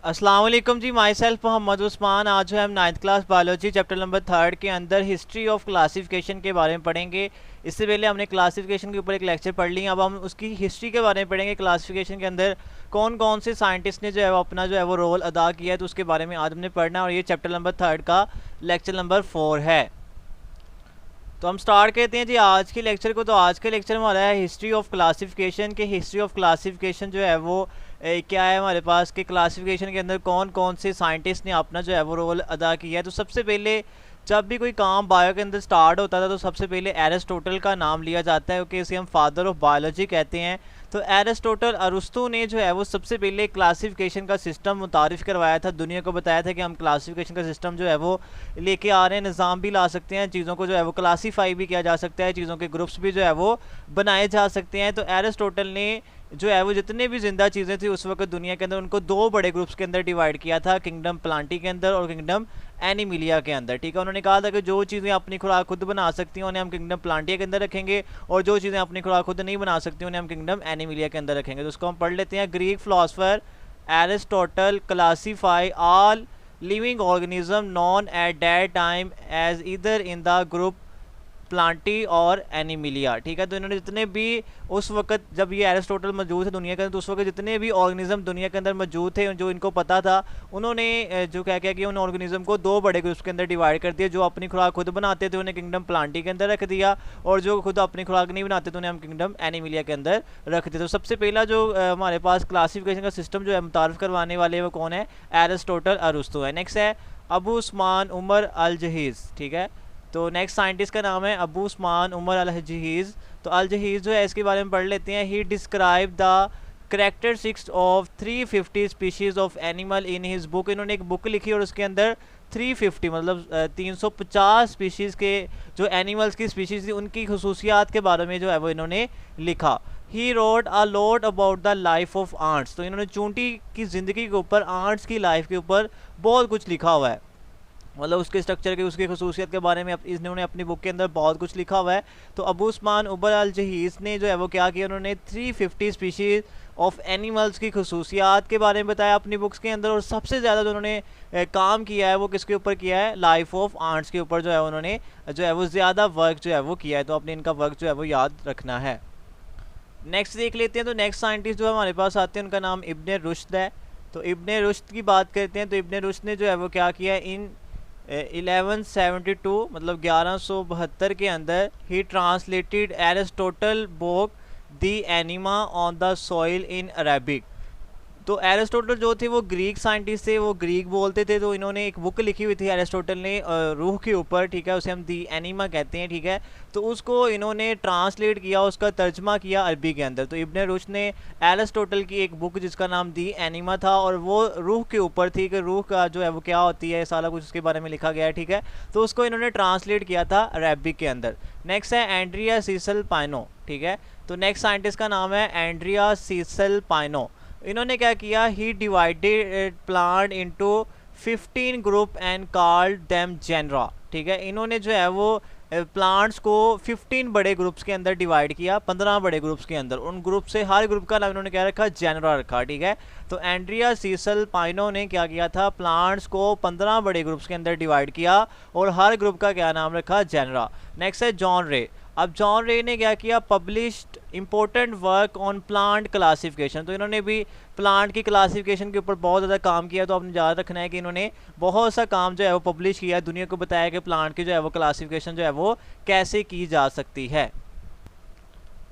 अस्सलाम वालेकुम जी। Myself Mohammad Usman. आज जो है हम 9th class biology chapter number 3 के अंदर हिस्ट्री ऑफ क्लासिफिकेशन के बारे में पढ़ेंगे। इससे पहले हमने क्लासिफिकेशन के ऊपर एक लेक्चर पढ़ लिया, अब हम उसकी हिस्ट्री के बारे में पढ़ेंगे। क्लासिफिकेशन के अंदर कौन कौन से साइंटिस्ट ने जो है वो अपना जो है वो रोल अदा किया है, तो उसके बारे में आज हमने पढ़ना है। और ये चैप्टर नंबर 3 का लेक्चर नंबर 4 है। तो हम स्टार्ट करते हैं जी आज के लेक्चर को। तो आज के लेक्चर में हमारा है हिस्ट्री ऑफ क्लासिफिकेशन के। हिस्ट्री ऑफ क्लासिफिकेशन जो है वो क्या है हमारे पास कि क्लासिफिकेशन के अंदर कौन कौन से साइंटिस्ट ने अपना जो है वो रोल अदा किया है। तो सबसे पहले जब भी कोई काम बायो के अंदर स्टार्ट होता था तो सबसे पहले एरिस्टोटल का नाम लिया जाता है, क्योंकि इसे हम फादर ऑफ बायोलॉजी कहते हैं। तो एरिस्टोटल अरस्तु ने जो है वो सबसे पहले क्लासिफिकेशन का सिस्टम मुतारिफ़ करवाया था, दुनिया को बताया था कि हम क्लासिफिकेशन का सिस्टम जो है वो लेके आ रहे हैं। निज़ाम भी ला सकते हैं, चीज़ों को जो है वो क्लासीफाई भी किया जा सकता है, चीज़ों के ग्रुप्स भी जो है वो बनाए जा सकते हैं। तो एरिस्टोटल ने जो है वो जितने भी जिंदा चीज़ें थी उस वक्त दुनिया के अंदर उनको दो बड़े ग्रुप्स के अंदर डिवाइड किया था, किंगडम प्लांटी के अंदर और किंगडम एनिमिलिया के अंदर। ठीक है, उन्होंने कहा था कि जो चीज़ें अपनी खुराक खुद बना सकती हैं उन्हें हम किंगडम प्लांटिया के अंदर रखेंगे, और जो चीज़ें अपनी खुराक खुद नहीं बना सकती उन्हें हम किंगडम एनिमिलिया के अंदर रखेंगे। तो उसको हम पढ़ लेते हैं। Greek philosopher Aristotle classify all living organism known at that time as इधर इन द ग्रुप प्लांटी और एनिमिलिया। ठीक है, तो इन्होंने जितने भी उस वक्त जब ये एरिस्टोटल मौजूद है दुनिया के अंदर, तो उस वक्त जितने भी ऑर्गेनिज्म दुनिया के अंदर मौजूद थे जो इनको पता था, उन्होंने जो क्या क्या किया, उन ऑर्गेनिज्म को दो बड़े ग्रुप्स के अंदर डिवाइड कर दिया। जो अपनी खुराक खुद बनाते थे उन्हें किंगडम प्लांटी के अंदर रख दिया, और जो खुद अपनी खुराक नहीं बनाते थे उन्हें हम किंगडम एनिमिलिया के अंदर रख दिया। तो सबसे पहला जो हमारे पास क्लासिफिकेशन का सिस्टम जो है मुतारफ़ करवाने वाले वो कौन है? एरिस्टोटल अरस्तु है। नेक्स्ट है अबू उस्मान उमर अल जहीज़। ठीक है, तो नेक्स्ट साइंटिस्ट का नाम है अबू उस्मान उमर अल जहीज़। तो अल जहीज़ जो है इसके बारे में पढ़ लेते हैं। He describe the characteristics of 350 species of animal in his book. इन्होंने एक बुक लिखी और उसके अंदर 350 मतलब 350 स्पीशीज़ के जो एनिमल्स की स्पीशीज़ थी उनकी खसूसियात के बारे में जो है वो इन्होंने लिखा। He wrote a lot about the life of ants. तो इन्होंने चूंटी की ज़िंदगी के ऊपर, आंट्स की लाइफ के ऊपर बहुत कुछ लिखा हुआ है, मतलब उसके स्ट्रक्चर के, उसकी खसूसियत के बारे में इन्होंने अपनी बुक के अंदर बहुत कुछ लिखा हुआ है। तो अबू उस्मान उमर अल जहीज़ ने जो है वो क्या किया, उन्होंने 350 स्पीशीज़ ऑफ एनिमल्स की खसूसियात के बारे में बताया अपनी बुक्स के अंदर। और सबसे ज़्यादा जो उन्होंने काम किया है वो किसके ऊपर किया है? लाइफ ऑफ आंट्स के ऊपर जो है उन्होंने जो है वो ज़्यादा वर्क जो है वो किया है। तो अपने इनका वर्क जो है वो याद रखना है। नेक्स्ट देख लेते हैं। तो नेक्स्ट साइंटिस्ट जो हमारे पास आते हैं उनका नाम इब्ने रुश्द है। तो इब्ने रुश्द की बात करते हैं। तो इब्ने रुश्द ने जो है वो क्या किया, इन 1172 मतलब 1172 के अंदर ही translated Aristotle book De Anima on the soul in Arabic. तो एरिस्टोटल जो थे वो ग्रीक साइंटिस्ट थे, वो ग्रीक बोलते थे। तो इन्होंने एक बुक लिखी हुई थी एरिस्टोटल ने रूह के ऊपर। ठीक है, उसे हम दी एनिमा कहते हैं। ठीक है, तो उसको इन्होंने ट्रांसलेट किया, उसका तर्जमा किया अरबी के अंदर। तो इब्ने रुश्द ने एरिस्टोटल की एक बुक जिसका नाम दी एनिमा था और वो रूह के ऊपर थी कि रूह का जो है वो क्या होती है, सारा कुछ उसके बारे में लिखा गया है। ठीक है, तो उसको इन्होंने ट्रांसलेट किया था अरबिक के अंदर। नेक्स्ट है एंड्रिया सीसल पाइनो। ठीक है, तो नेक्स्ट साइंटिस्ट का नाम है एंड्रिया सीसल पाइनो। इन्होंने क्या किया, he divided plant into 15 group and called them genera. ठीक है, इन्होंने जो है वो प्लांट्स को 15 बड़े ग्रुप्स के अंदर डिवाइड किया, 15 बड़े ग्रुप्स के अंदर। उन ग्रुप से हर ग्रुप का नाम इन्होंने क्या रखा? जेनरा रखा। ठीक है, तो एंड्रिया सीसल पाइनो ने क्या किया था, प्लांट्स को 15 बड़े ग्रुप्स के अंदर डिवाइड किया और हर ग्रुप का क्या नाम रखा? जेनरा। नेक्स्ट है जॉन रे। अब जॉन रे ने क्या किया, published important work on plant classification. तो इन्होंने भी प्लांट की क्लासिफिकेशन के ऊपर बहुत ज़्यादा काम किया। तो आपने याद रखना है कि इन्होंने बहुत सा काम जो है वो पब्लिश किया है, दुनिया को बताया कि प्लांट की जो है वो क्लासिफिकेशन जो है वो कैसे की जा सकती है।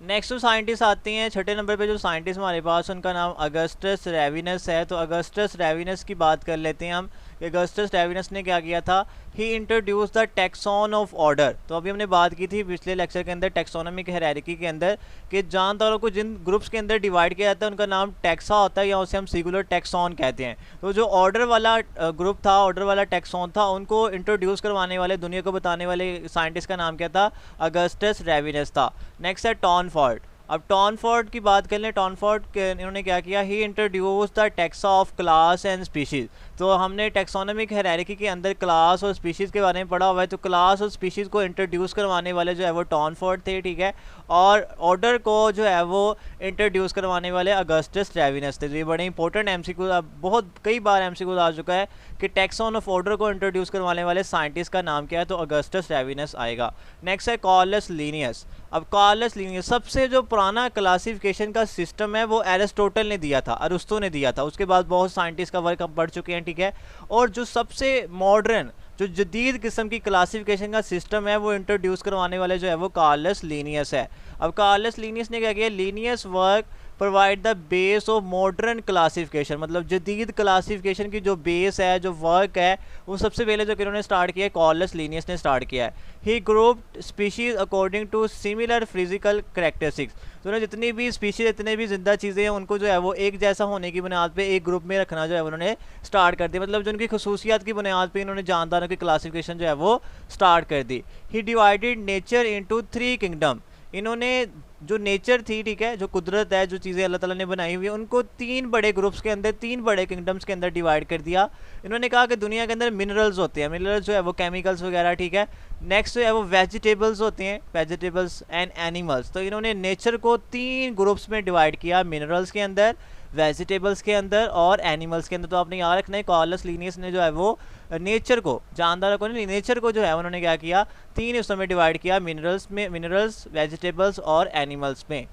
नेक्स्ट जो साइंटिस्ट आते हैं, छठे नंबर पे जो साइंटिस्ट हमारे पास उनका नाम अगस्टस रेविनस है। तो अगस्टस रेविनस की बात कर लेते हैं हम। अगस्टस रेविनस ने क्या किया था, he introduce the taxon of order. तो अभी हमने बात की थी पिछले लेक्चर के अंदर टैक्सोनॉमिक हायरार्की के अंदर कि जानदारों को जिन ग्रुप्स के अंदर डिवाइड किया जाता है उनका नाम टैक्सा होता है, या उसे हम सिंगुलर टैक्सोन कहते हैं। तो जो ऑर्डर वाला ग्रुप था, ऑर्डर वाला टैक्सोन था, उनको इंट्रोड्यूस करवाने वाले, दुनिया को बताने वाले साइंटिस्ट का नाम क्या था? अगस्टस रेविनस था। नेक्स्ट है टॉनफोर्ड। अब टॉनफोर्ड की बात कर लें, टॉनफोर्ड इन्होंने क्या किया, he introduce the taxa of class and species. तो हमने टैक्सोनॉमिक हायरार्की के अंदर क्लास और स्पीशीज़ के बारे में पढ़ा हुआ है, तो क्लास और स्पीशीज़ को इंट्रोड्यूस करवाने वाले जो है वो टॉनफोर्ड थे, ठीक है, और ऑर्डर को जो है वो इंट्रोड्यूस करवाने वाले अगस्टस ट्रेविनस थे। तो ये बड़े इंपॉर्टेंट एमसीक्यू, अब बहुत कई बार एमसीक्यू आ चुका है कि टैक्सॉन ऑफ ऑर्डर को इंट्रोड्यूस करवाने वाले साइंटिस्ट का नाम क्या है, तो अगस्टस ट्रेविनस आएगा। नेक्स्ट है कार्लस लिनियस। अब कार्लस लिनियस, सबसे जो पुराना क्लासिफिकेशन का सिस्टम है वो एरिस्टोटल ने दिया था, अरिस्टो ने दिया था, उसके बाद बहुत साइंटिस्ट का वर्क हम पढ़ चुके हैं, ठीक है। और जो सबसे मॉडर्न जो जदीद किस्म की क्लासिफिकेशन का सिस्टम है वो इंट्रोड्यूस करवाने वाले जो है वो कार्लस लिनियस है। अब कार्लस लिनियस ने क्या किया, Linnaeus work provide the base of modern classification, मतलब जदीद क्लासिफिकेशन की जो बेस है, जो वर्क है, वो सबसे पहले जो इन्होंने स्टार्ट किया है कार्लस लिनियस ने स्टार्ट किया है। He grouped species according to similar physical characteristics. तो उन्होंने जितनी भी स्पीशीज, जितने भी जिंदा चीज़ें हैं, उनको जो है वो एक जैसा होने की बुनियाद पे एक ग्रुप में रखना जो है उन्होंने स्टार्ट कर दिया, मतलब जो उनकी खसूसियात की बुनियाद पे इन्होंने जानदारों की क्लासिफिकेशन जो है वो स्टार्ट कर दी। ही डिवाइडेड नेचर इनटू 3 किंगडम। इन्होंने जो नेचर थी, ठीक है, जो कुदरत है, जो चीज़ें अल्लाह ताला ने बनाई हुई है, उनको 3 बड़े ग्रुप्स के अंदर, 3 बड़े किंगडम्स के अंदर डिवाइड कर दिया। इन्होंने कहा कि दुनिया के अंदर मिनरल्स होते हैं, मिनरल्स जो है वो केमिकल्स वगैरह, ठीक है। नेक्स्ट जो है वो वेजिटेबल्स होते हैं, वेजिटेबल्स एंड एनिमल्स। तो इन्होंने नेचर को 3 ग्रुप्स में डिवाइड किया, मिनरल्स के अंदर, वेजिटेबल्स के अंदर और एनिमल्स के अंदर। तो आपने याद रखना है कार्लस लिनियस ने जो है वो नेचर को, जानदारों को नहीं, नेचर को जो है उन्होंने क्या किया, 3 हिस्सों में डिवाइड किया, मिनरल्स में, मिनरल्स, वेजिटेबल्स और एनिमल्स में।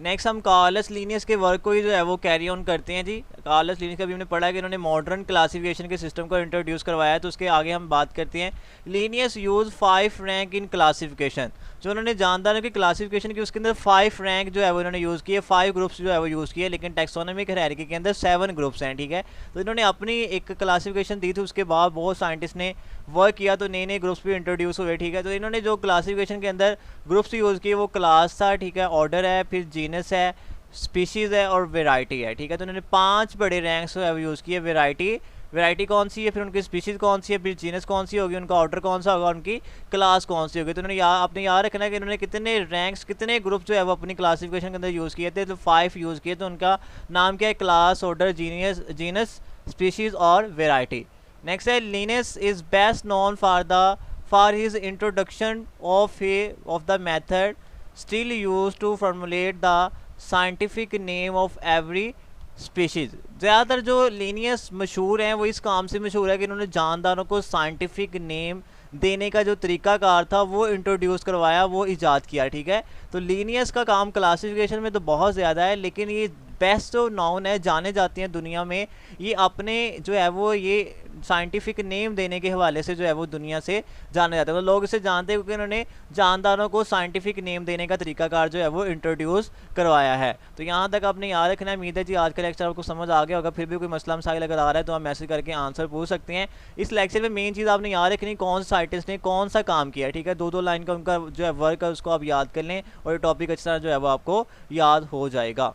नेक्स्ट हम कार्लस लिनियस के वर्क को ही जो है वो कैरी ऑन करते हैं जी। कार्लस लिनियस का भी हमने पढ़ा है कि इन्होंने मॉडर्न क्लासिफिकेशन के सिस्टम को इंट्रोड्यूस करवाया है, तो उसके आगे हम बात करते हैं। Linnaeus use 5 rank in classification. जो उन्होंने जानदारों की क्लासिफिकेशन की, उसके अंदर 5 रैंक जो है वो इन्होंने यूज़ किए, 5 ग्रुप्स जो है वो यूज़ किए, लेकिन टैक्सोनॉमिक हायरार्की के अंदर 7 ग्रुप्स हैं, ठीक है। तो इन्होंने अपनी एक क्लासिफिकेशन दी थी, उसके बाद बहुत साइंटिस्ट ने वर्क किया, तो नए नए ग्रुप्स भी इंट्रोड्यूस हुए, ठीक है। तो इन्होंने जो क्लासिफिकेशन के अंदर ग्रुप्स यूज़ किए वो क्लास था, ठीक है, ऑर्डर है, फिर जीनस है, स्पीशीज़ है और वेराइटी है, ठीक है। तो इन्होंने 5 बड़े रैंक्स जो है वो यूज़ किए। वेराइटी कौन सी है, फिर उनकी स्पीशीज़ कौन सी है, फिर जीनस कौन सी होगी, उनका ऑर्डर कौन सा होगा, उनकी क्लास कौन सी होगी। तो उन्होंने आपने याद रखना है कि इन्होंने कितने रैंक्स, कितने ग्रुप जो है वो अपनी क्लासिफिकेशन के अंदर यूज़ किए थे, तो 5 यूज़ किए। तो उनका नाम क्या है, क्लास, ऑर्डर, जीनस, स्पीशीज़ और वेराइटी। नेक्स्ट है Linnaeus is best known for his introduction of the method still use to formulate the scientific name of every species. ज़्यादातर जो लिनियस मशहूर हैं वो इस काम से मशहूर है कि इन्होंने जानदारों को साइंटिफिक नेम देने का जो तरीकाकार था वो इंट्रोड्यूस करवाया, वो ईजाद किया, ठीक है। तो लिनियस का काम क्लासिफिकेशन में तो बहुत ज़्यादा है, लेकिन ये बेस्ट जो नाउन है, जाने जाती हैं दुनिया में, ये अपने जो है वो ये साइंटिफिक नेम देने के हवाले से जो है वो दुनिया से जाने जाते हैं। तो लोग इसे जानते हैं क्योंकि उन्होंने जानदारों को साइंटिफिक नेम देने का तरीकाकार जो है वो इंट्रोड्यूस करवाया है। तो यहाँ तक आपने याद रखना है। उम्मीद है जी आज का लेक्चर आपको समझ आ गया होगा। फिर भी कोई मसला मसाइल अगर आ रहा है तो आप मैसेज करके आंसर पूछ सकते हैं। इस लेक्चर में मेन चीज़ आपने याद रखनी, कौन सा साइंटिस्ट ने कौन सा काम किया है, ठीक है। 2-2 लाइन का उनका जो है वर्क है उसको आप याद कर लें और ये टॉपिक अच्छी तरह जो है वो आपको याद हो जाएगा।